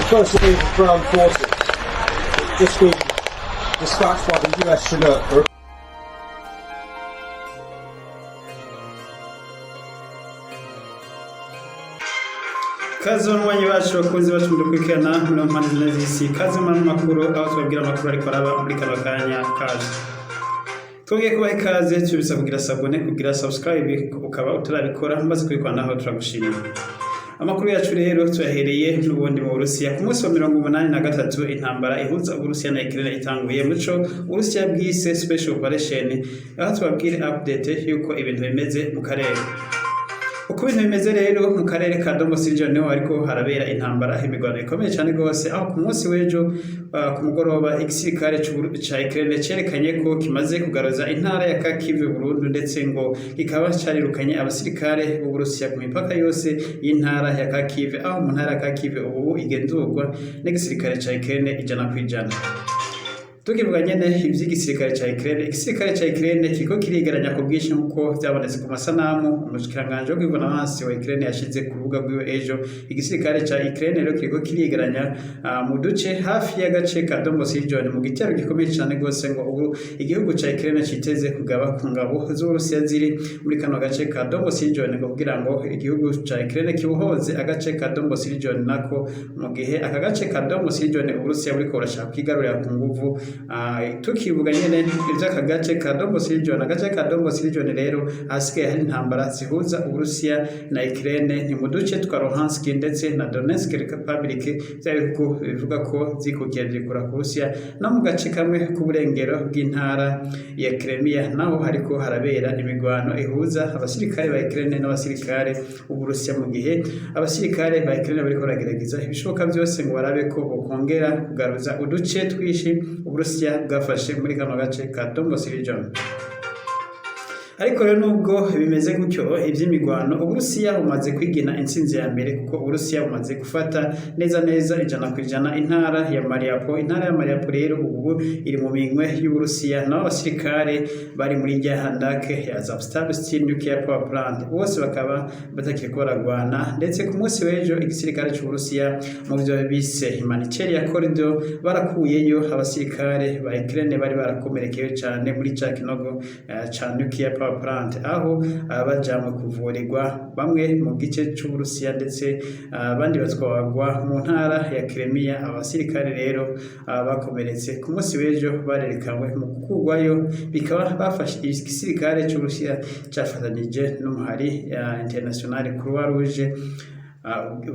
first wave of ground forces has just been dispatched by the US Chinook. Kazi wanywanyi bacu bakunzi bacu mudukurikirana muri mpande z'isi kazi mu makuru aho tubabwira amakuru ariko araba muri kano kanya kaje twongeye kubaha ikaze tubisa kugira sabone kugira subscribe ukaba utarabikora maze kwirwanaho turagushimira. Amakuru yacu rero tuyahereye n'ubundi mu Burusiya ku munsi wa 83 intambara ihuza Uburusiya na Ukraine itanguye muco Uburusiya bwise special operation aho tubabwira update yuko ibintu bimeze mu karere. Uko ibintu bimeze rero mu karere ka Donbas region ariko harabera intambara imigwano ikomeye cyane gose aho ku munsi w'ejo ku mugoroba igisirikare ca Ukraine cerekanye ko kimaze kugaruza intara ya Kharkiv Burundi ndetse ngo kikaba carirukanye abasirikare b'u Burusiya ku mipaka yose y'intara ya Kharkiv aho mu ntara ya Kharkiv ubu igenzurwa n'igisirikare ca Ukraine ijana kwijana. Tukivuga nyene ivy'igisirikare ca Ukraine, igisirikare ca Ukraine kiko kirigeranya ku bwinshi nkuko byabonetse ku masanamu umushikiranganje wo kwivuna amaso wa Ukraine yashize ku rubuga rwiwe ejo. Igisirikare ca Ukraine rero kiko kirigeranya mu duce hafi y'agace ka Donbas region mu gitero gikomeye cyane gose ngo ubu igihugu ca Ukraine citeze kugaba ku ngabo z'Uburusiya ziri muri kano gace ka Donbas region ngo kugira ngo igihugu ca Ukraine kibuhoze agace ka Donbas region nako mu gihe aka gace ka Donbas region Uburusiya buriko burashaka kwigarurira ku nguvu. Tukivuga nyene ivy'aka gace ka Donbas region, agace ka Donbas region rero hasigaye hari intambara zihuza Uburusiya na Ukraine ni mu duce twa Luhansk ndetse na Donetsk Republic by'abihugu bivuga ko zikukije kura ku Burusiya no mu gace kamwe k'uburengero bw'intara ya Crimea naho hariko harabera imigwano ihuza abasirikare ba Ukraine n'abasirikare b'Uburusiya mu gihe abasirikare ba Ukraine bariko baragerageza ibishoboka byose ngo barabe ko bokongera kugaruza uduce twishi Uburusiya bwafashe muri kano gace ka Donbas region. Ariko rero nubwo bimeze gutyo ivy'imigwano Uburusiya bumaze kwigina intsinzi ya mbere kuko Uburusiya bumaze gufata neza ijana kwijana intara ya Mariupol. Intara ya Mariupol rero ubu iri mu minwe y'Uburusiya naho abasirikare bari muri Handake ya Azovstal nuclear power plant bose bakaba batakiriko baragwana ndetse ku munsi w'ejo igisirikare c'Uburusiya mu byo bise humanitarian corridor barakuyeyo abasirikare ba Ukraine bari barakomerekeye cyane muri ca kinogo ca nuclear plant aho abajamwe kuvurirwa bamwe mu gice c'Uburusiya ndetse abandi batwagwa mu ntara ya Crimea. Abasirikare rero bakomeretse ku munsi w'ejo barerekanwe mu kugwayo bikaba bafashe igisirikare c'Uburusiya cafatanije n'umuhari international Croix Rouge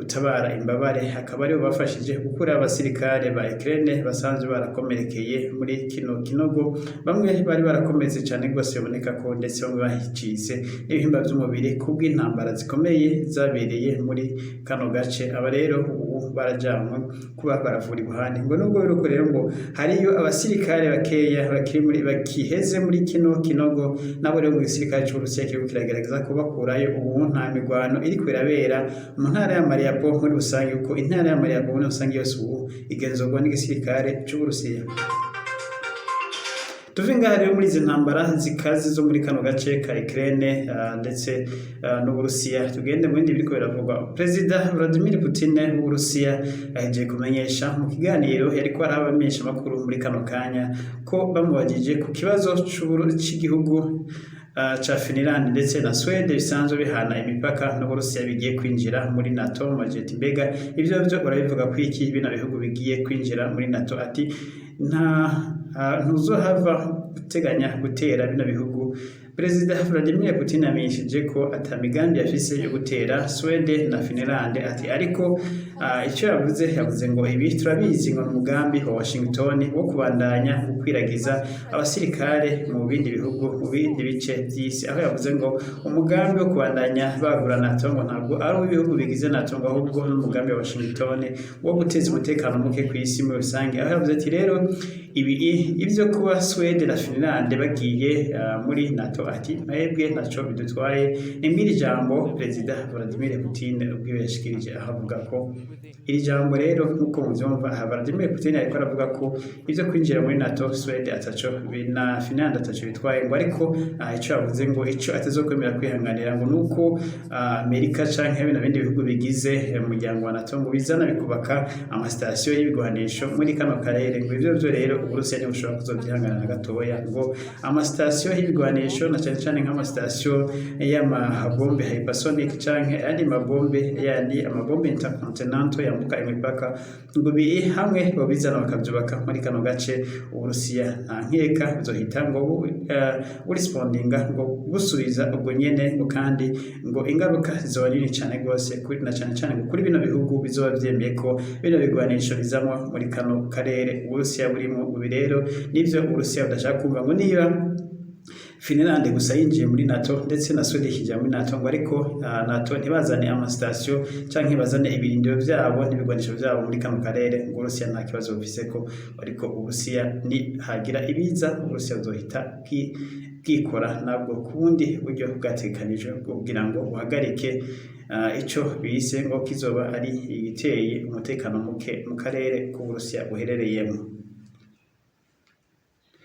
utabara imbabare hakaba aribo bafashije gukura abasirikare ba Ukraine basanzwe barakomerekeye muri kino kinogo. Bamwe bari barakomeze cyane gose biboneka ko ndetse bamwe bahicize ibihimba by'umubiri kubw'intambara zikomeye zabereye muri kano gace. Aba rero ubu barajamwe kuba baravurirwa handi ngo nubwo biruko rero ngo hariyo abasirikare bakeya bakiri muri bakiheze muri kino kinogo nabo rero mu gisirikare cy'Uburusiya kiriko kiragerageza kubakurayo. Ubu nta migwano iri kwirabera mu ntara ya Mariupol muri rusange uko intara ya Mariupol muri rusange yose ubu igenzurwa n'igisirikare c'Uburusiya. Tuvinga rero muri izi ntambara zikazi zo muri kano gace ka Ukraine ndetse n'Uburusiya tugende mu bindi biriko biravugwa. President Vladimir Putin w'Uburusiya aheje kumenyesha mu kiganiro yariko arabamenyesha makuru muri kano kanya ko bamubajije ku kibazo cy'igihugu cha Finland ndetse na Sweden bisanzwe bihana imipaka n'Uburusiya bigiye kwinjira muri NATO. Majeti mbega ivyo urabivuga ko iki bina bihugu bigiye kwinjira muri NATO ati ntuzohava guteganya gutera bino bihugu. Perezida Vladimir Putin amenyesheje ko atamigambi yafise yo gutera Sweden na Finland ati ariko icyo yavuze ngo ibi turabizi ngo umugambi wa Washington wo kubandanya gukwiragiza abasirikare mu bindi bihugu mu bindi bice by'isi. Aho yavuze ngo umugambi wo kubandanya bagura NATO ngo ntabwo ari ibihugu bigize NATO ngo ahubwo n'umugambi wa Washington wo guteza umutekano muke ku isi muri rusange. Aho yavuze ati rero ivyo kuba Sweden na Finland bagiye muri NATO ati mwebwe ntaco bidutwaye. Nimbiri jambo Perezida Vladimir Putin ubwiwe yashikirije ahavuga ko iri jambo rero nk'uko muvyumva Vladimir Putin ariko aravuga ko ivyo kwinjira muri NATO Sweden ataco na Finland ataco bitwaye, ngo ariko ico yavuze ngo ico atazokwemera kwihanganira ngo nuko Amerika canke bindi bihugu bigize umuryango wa NATO ngo bizana bikubaka amasitasiyo y'ibigwanisho muri kano karere, ngo ivyo vyo rero Uburusiya ntibushobora kuzovyihangana na gatoya, ngo amasitasiyo y'ibigwanisho na cane cane nk'amasitasiyo y'amabombe hypersonic canke andi mabombe yandi amabombe intercontinental yambuka imipaka, ngo biri hamwe bobizana bakavyubaka muri kano gace Uburusiya nta nkeka bizohita ngo respondinga ngo busubiza ubwo nyene, ngo kandi ngo ingaruka zizoba nini cane gose na cane cane ngo kuri bino bihugu bizoba vyemeye ko bino bigwanisho bizamwa muri kano karere Uburusiya burimo. Ubu rero nivyo Uburusiya budashaka kumva, ngo niba Finland gusa yinjiye muri NATO ndetse na Sweden kijya muri NATO, ngo ariko NATO ntibazane amasitasiyo canke bazane ibirindiro vyabo n'ibigwanisho vyabo muri kano karere, ngo Uburusiya nta kibazo bufise ko, ariko Uburusiya ni hagira ibiza Uburusiya buzohita bwikora nabwo kubundi buryo bwatekanijwe kugira ngo buhagarike ico bise ngo kizoba ari igiteye umutekano muke mu karere k'Uburusiya buherereyemo.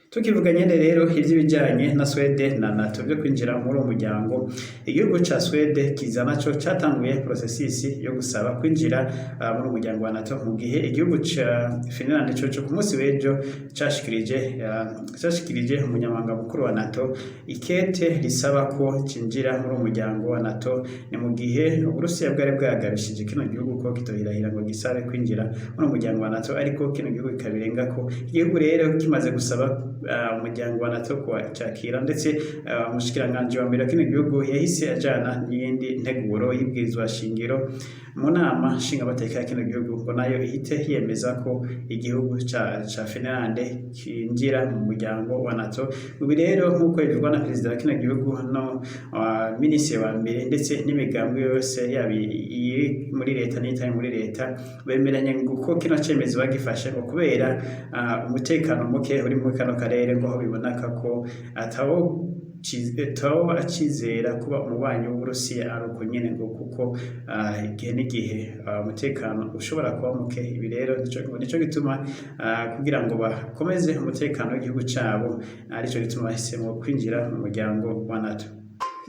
Tukivuga nyene rero ivy'ibijanye na Sweden na NATO byo kwinjira muri uwo muryango, igihugu ca Sweden kiza naco catanguye processus yo gusaba kwinjira muri umuryango wa NATO, mu gihe igihugu ca Finland coco ku munsi w'ejo cashikirije umunyamabanga mukuru wa NATO ikete risaba ko cinjira muri umuryango wa NATO. Ni mu gihe Uburusiya bwari bwagabishije kino gihugu ko kitohirahira ngo gisabe kwinjira muri umuryango wa NATO, ariko kino gihugu kikabirenga ko. Igihugu rero kimaze gusaba umuryango wa NATO kwakira, ndetse umushikiranganji wa mbere kino gihugu yahise ajana n'iyindi nteguro y'ibwirizwa shingiro mu nama nshingamateka ya kino gihugu, ngo nayo ihite yemeza ko igihugu ca Finland kinjira mu muryango wa NATO. Ubu rero nk'uko bivugwa na perezida wa kino gihugu no minisitiri wa mbere ndetse n'imigambi yose yabi iri muri leta n'itari muri leta bemeranye ko kino cemezo bagifashe ngo kubera umutekano muke uri muri kano karere, ngo aho biboneka ko atawo acizera kuba umubanyi w'Uburusiya ari uko nyene, ngo kuko igihe n'igihe umutekano ushobora kuba muke. Ibi rero nico gituma kugira ngo bakomeze umutekano w'igihugu cabo, arico gituma bahisemo kwinjira mu muryango wa NATO.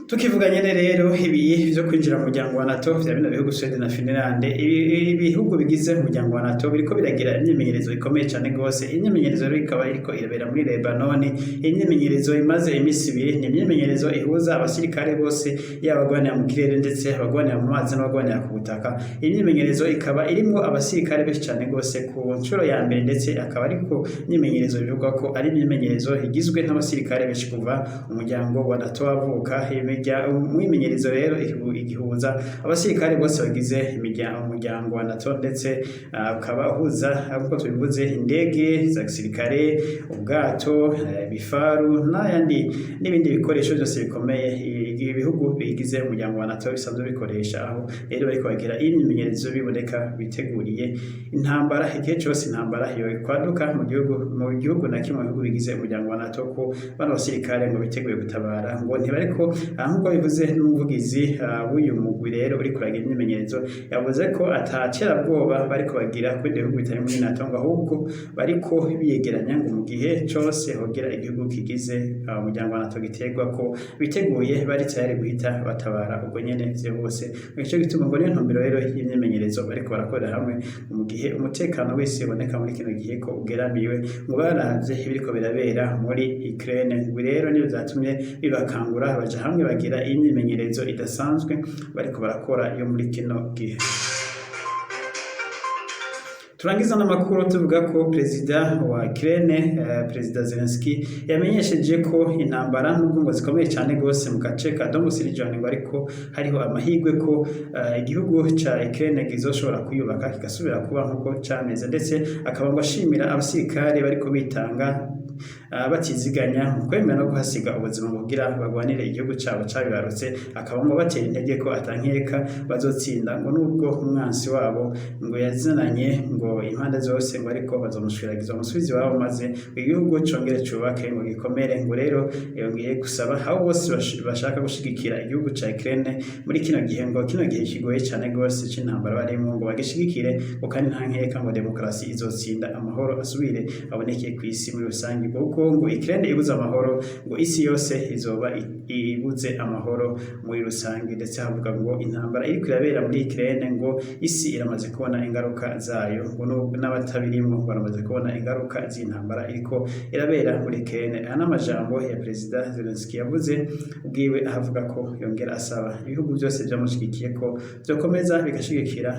Tukivuga nyene rero ibi byo kwinjira mu muryango wa NATO vya bino bihugu Sweden na Finland, ibihugu bigize umuryango wa NATO biriko biragira imyimenyerezo ikomeye cyane gose. Imyimenyerezo ikaba iriko irabera muri Lebanon, imyimenyerezo imaze imisi ibiri. Ni imyimenyerezo ihuza abasirikare bose, yaba abagwanira mu kirere ndetse abagwanira mu mazi n'abagwanira ku butaka. Imyimenyerezo ikaba irimo abasirikare benshi cyane gose ku nshuro ya mbere, ndetse akaba ariko imyimenyerezo bivuga ko ari imyimenyerezo igizwe n'abasirikare benshi kuva umuryango wa NATO wavuka. Umwimenyerezo rero igihuza abasirikare bose bagize umuryango wa NATO, ndetse ukaba uhuza nk'uko tubivuze indege za gisirikare, ubwato, ibifaru n'ibindi bikoresho byose bikomeye ibihugu bigize umuryango wa NATO bisanzwe bikoresha. Aho rero bariko bagira imyimenyerezo biboneka biteguriye intambara, igihe cyose intambara yo kwaduka mu gihugu na kimwe mu bihugu bigize umuryango wa NATO, ko bano basirikare ngo biteguye gutabara, ngo ntibariko nk'uko bivuze n'umuvugizi w'uyu mugwi rero uri kuragira imyimenyerezo, yavuze ko ataterabwoba bariko bagira kuri ibihugu bitari muri NATO, ngo ahubwo bariko biyegeranya ngo mu gihe cose hogera igihugu kigize umuryango wa NATO giterwa ko biteguye bari tayari guhita batabara ubwo nyene vyose. Nico gituma ngo niyo ntumbero rero y'imyimenyerezo bariko barakorera hamwe mu gihe umutekano wese uboneka muri kino gihe ko ugeramiwe, ngo baravye ibiriko birabera muri Ukraine. Ngo rero niyo vyatumye bibakangura baja hamwe bagira imyimenyerezo idasanzwe bariko barakora yo muri kino gihe. Turangiza n'amakuru tuvuga ko perezida wa Ukraine perezida Zelensky yamenyesheje ko intambara n'ubwo ngo zikomeye cyane gose mu gace ka Donbas region, ngo ariko hariho amahirwe ko igihugu ca Ukraine kizoshobora kuyubaka kigasubira kuba nkuko cameze, ndetse akaba ngo ashimira abasirikare bariko bitanga batiziganya mu kwemera no guhasiga ubuzima kugira bagwanire igihugu cyabo cabibarutse akaba ngo batera intege ko atankeka bazotsinda ngo nubwo umwansi wabo ngo yazananye ngo impande zose ngo ariko bazomushwiragiza umusubizi wabo maze igihugu congere cubake ngo gikomere ngo rero yongeye gusaba aho bose bashaka gushigikira igihugu ca Ukraine muri kino gihe ngo kino gihe kigoye cyane gose c'intambara barimo ngo bagishigikire ngo kandi nta nkeka ngo demokarasi izotsinda amahoro asubire aboneke ku isi muri rusange kuko ngo Ukraine ibuze amahoro ngo isi yose izoba ibuze amahoro muri rusange ndetse havuga ngo intambara iri kwirabera muri Ukraine ngo isi iramaze kubona ingaruka zayo ngo n'abatabirimo baramaze kubona ingaruka z'intambara iriko irabera muri Ukraine n'amajambo ya Perezida Zelensky yavuze ubwiwe ahavuga ko yongera asaba ibihugu byose byamushigikiye ko byokomeza bigashigikira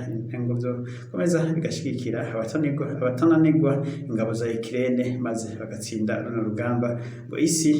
ngo byokomeza bigashigikira abatananirwa ingabo za Ukraine maze bagatsinda runo rugamba ngo isi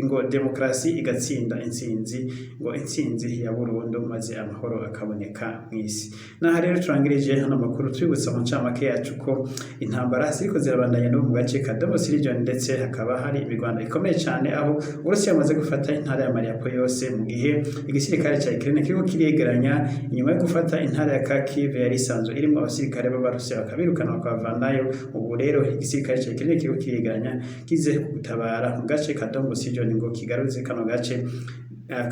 ngo demokarasi igatsinda intsinzi ngo intsinzi ya burundu maze amahoro akaboneka mw'isi. Naha rero turangirije hano makuru twibutsa mu ncamake yacu ko intambara ziriko zirabandanya no mu gace ka Donbas region ndetse hakaba hari imigwano ikomeye cyane aho Urusiya yamaze gufata intara ya Mariupol yose mu gihe igisirikare cya Ukraine kiriko kiregeranya inyuma yo gufata intara ya Kharkiv yari isanzwe irimo abasirikare b'Abarusiya bakabirukana bakavanayo. Ubu rero igisirikare cya Ukraine kiriko kiregeranya kize gutabara mu gace ka Donbas region ngo kigaruze kano gace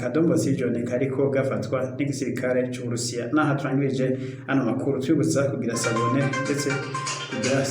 ka Donbas region kariko gafatwa n'igisirikare cy'Uburusiya. Naha turangirije ano makuru twibutsa kugira sabone ndetse kugira